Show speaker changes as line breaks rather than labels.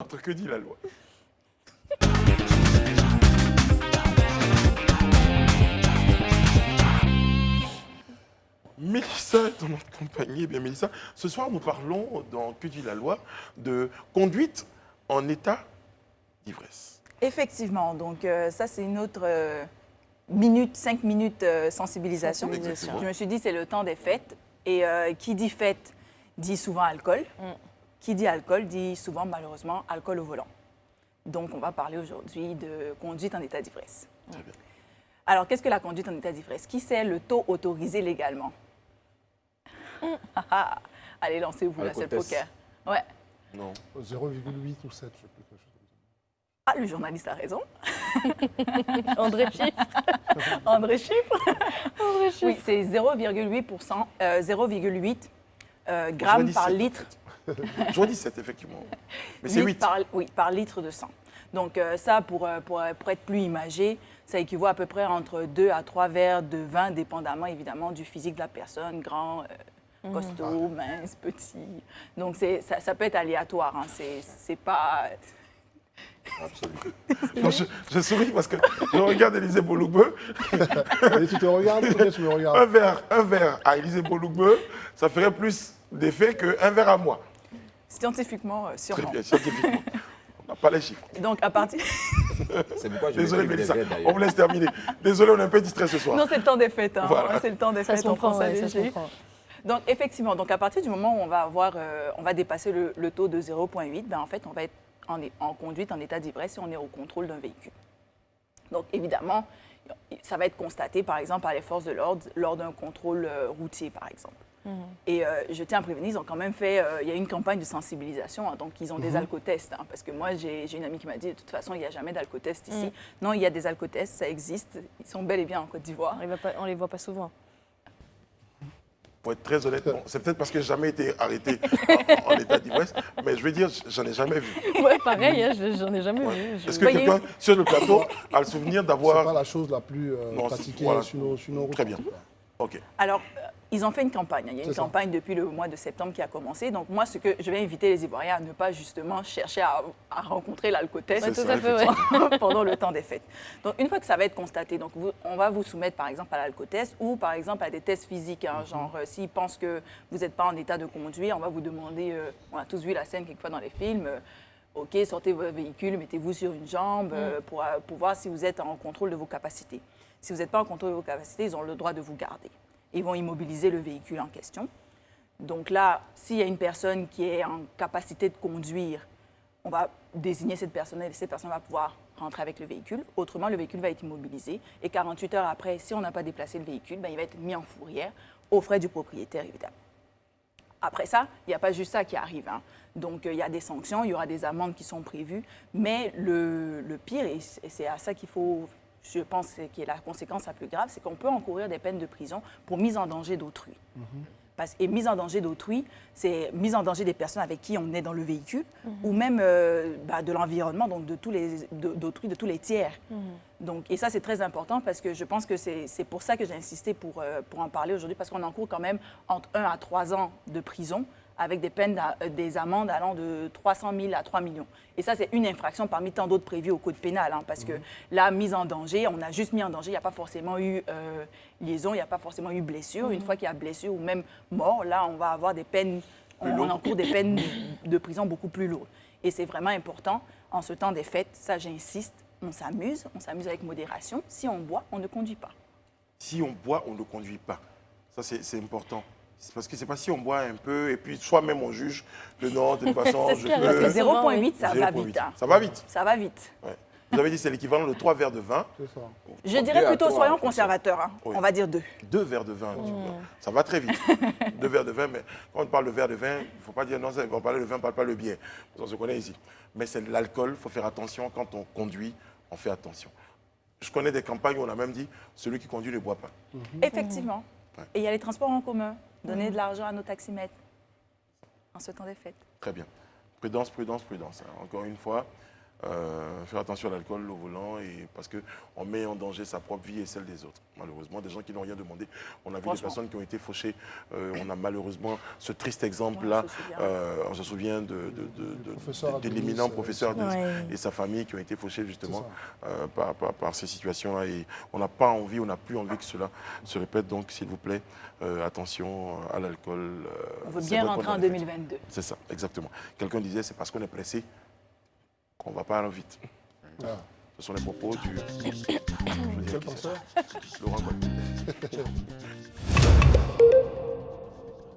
Entre que dit la loi? Mélissa est dans notre compagnie. Eh bien, Mélissa, ce soir, nous parlons, dans Que dit la loi, de conduite en état d'ivresse.
Effectivement, donc ça c'est une autre 5 minutes sensibilisation.
Exactement.
Je me suis dit c'est le temps des fêtes et qui dit fête dit souvent alcool. Qui dit alcool dit souvent malheureusement alcool au volant. Donc on va parler aujourd'hui de conduite en état d'ivresse.
Très bien.
Alors qu'est-ce que la conduite en état d'ivresse? Qui sait le taux autorisé légalement? Allez, lancez-vous là, c'est le
Alcotest.
poker. Ouais.
Non.
0,8 ou 7, je sais plus. Quelque chose comme ça.
Ah, le journaliste a raison.
André Chiffre.
André Chiffre.
André Chiffre.
Oui, c'est 0,8%, 0,8
J'aurais
grammes
dit
par
7, en
litre.
fait. J'aurais dit 7, effectivement. Mais c'est 8.
Par litre de sang. Donc ça, pour être plus imagé, ça équivaut à peu près entre 2 à 3 verres de vin, dépendamment évidemment du physique de la personne, grand, costaud, mince, petit. Donc ça peut être aléatoire. Hein. C'est pas...
Absolument.
Non, je souris parce que je regarde Élisée Bologbeu.
Et tu te regardes, pourquoi tu me regardes?
Un verre à Élisée Bologbeu, ça ferait plus d'effet qu'un verre à moi.
Scientifiquement,
Très
sûrement.
bien, scientifiquement. On n'a pas les chiffres.
Donc à partir...
C'est pourquoi je
Désolé,
mets des
Mélissa.
verres,
On
d'ailleurs.
vous laisse terminer. Désolé, on est un peu distrait ce soir.
Non, c'est le temps des fêtes. Hein.
Voilà.
C'est le temps des
Ça
fêtes,
se
on
comprend,
prend ça
ouais, ça se
léger.
comprend.
Donc, effectivement, donc à partir du moment où on va dépasser le taux de 0,8, ben, en fait, on va être en conduite en état d'ivresse et on est au contrôle d'un véhicule. Donc, évidemment, ça va être constaté, par exemple, par les forces de l'ordre lors d'un contrôle routier, par exemple. Et je tiens à prévenir, ils ont quand même fait, il y a une campagne de sensibilisation, hein, donc ils ont des alcotests, hein, parce que moi, j'ai une amie qui m'a dit, de toute façon, il n'y a jamais d'alcotest ici. Non, il y a des alcotests, ça existe, ils sont bel et bien en Côte d'Ivoire.
On les voit pas souvent.
Pour être très honnête, bon, c'est peut-être parce que j'ai jamais été arrêté en état d'ivresse, mais je veux dire, j'en ai jamais vu.
Ouais, pareil, hein, j'en ai jamais
Ouais.
vu.
Est-ce que
Bah, il y a
quelqu'un sur le plateau a le souvenir
C'est pas
d'avoir...
la chose la plus
Non, c'est-
pratiquée
voilà.
sur nos routes.
Très bien. Ok.
Alors, ils ont fait une campagne. Il y a une
C'est ça.
campagne depuis le mois de septembre qui a commencé. Donc, moi, ce que je vais inviter les Ivoiriens à ne pas justement chercher à rencontrer l'alcotest
Ouais,
C'est
tout
ça,
à fait, ouais.
pendant le temps des fêtes. Donc, une fois que ça va être constaté, donc on va vous soumettre par exemple à l'alcotest ou par exemple à des tests physiques. Hein, genre, s'ils pensent que vous n'êtes pas en état de conduire, on va vous demander, on a tous vu la scène quelquefois dans les films, OK, sortez votre véhicule, mettez-vous sur une jambe pour voir si vous êtes en contrôle de vos capacités. Si vous n'êtes pas en contrôle de vos capacités, ils ont le droit de vous garder. Ils vont immobiliser le véhicule en question. Donc là, s'il y a une personne qui est en capacité de conduire, on va désigner cette personne et cette personne va pouvoir rentrer avec le véhicule. Autrement, le véhicule va être immobilisé. Et 48 heures après, si on n'a pas déplacé le véhicule, ben, il va être mis en fourrière aux frais du propriétaire, évidemment. Après ça, il n'y a pas juste ça qui arrive. Hein. Donc, il y a des sanctions, il y aura des amendes qui sont prévues. Mais le pire, et c'est à ça qu'il faut, je pense, qui est la conséquence la plus grave, c'est qu'on peut encourir des peines de prison pour mise en danger d'autrui. Et mise en danger d'autrui, c'est mise en danger des personnes avec qui on est dans le véhicule ou même de l'environnement, donc d'autrui, de tous les tiers. Donc, et ça, c'est très important parce que je pense que c'est pour ça que j'ai insisté pour en parler aujourd'hui, parce qu'on encourt quand même entre 1 à 3 ans de prison avec des peines, des amendes allant de 300 000 à 3 millions. Et ça, c'est une infraction parmi tant d'autres prévues au Code pénal, hein, parce que la mise en danger, on a juste mis en danger, il n'y a pas forcément eu liaison, il n'y a pas forcément eu blessure. Une fois qu'il y a blessure ou même mort, là, on va avoir des peines, on encourt des peines de prison beaucoup plus lourdes. Et c'est vraiment important, en ce temps des fêtes, ça j'insiste, on s'amuse avec modération. Si on boit, on ne conduit pas.
Si on boit, on ne conduit pas. Ça, c'est important. C'est parce que c'est pas si on boit un peu et puis soi-même on juge que non, de toute façon,
C'est ce
je
qui arrive,
Parce que
peux...
souvent,
0,8, ça va
0,8.
vite. Hein.
Ça va vite.
Ça va vite.
Ouais. Vous avez dit c'est l'équivalent de 3 verres de vin.
C'est ça.
Je
Deux
dirais
à
plutôt,
trois,
soyons
comme ça.
conservateurs. Hein.
Oui.
On va dire 2.
2 verres de vin. Ça va très vite. 2 verres de vin, mais quand on parle de verre de vin, il ne faut pas dire non, on parle de vin, on ne parle pas le bien. On se connaît ici. Mais c'est de l'alcool, il faut faire attention. Quand on conduit, on fait attention. Je connais des campagnes où on a même dit celui qui conduit ne boit pas.
Effectivement.
Ouais.
Et il y a les transports en commun. Donner de l'argent à nos taximètres en ce temps des fêtes.
Très bien. Prudence, prudence, prudence. Hein. Encore une fois, Faire attention à l'alcool au volant et parce qu'on met en danger sa propre vie et celle des autres. Malheureusement, des gens qui n'ont rien demandé. On a vu des
Franchement.
personnes qui ont été fauchées. On a malheureusement ce triste exemple-là. On se souvient
professeur
de
Adonis,
l'éminent professeur Adonis
Ouais.
et sa famille qui ont été fauchés justement
C'est
par ces situations-là. Et on n'a pas envie, on n'a plus envie que cela se répète. Donc, s'il vous plaît, attention à l'alcool.
On veut
C'est
bien
vrai qu'on
rentrer en
a fait.
2022.
C'est ça, exactement. Quelqu'un disait, c'est parce qu'on est pressé qu'on ne va pas aller vite.
Ah.
Ce sont les propos du... Je veux dire
Quel
qui c'est
penseur
Laurent Gbagbo.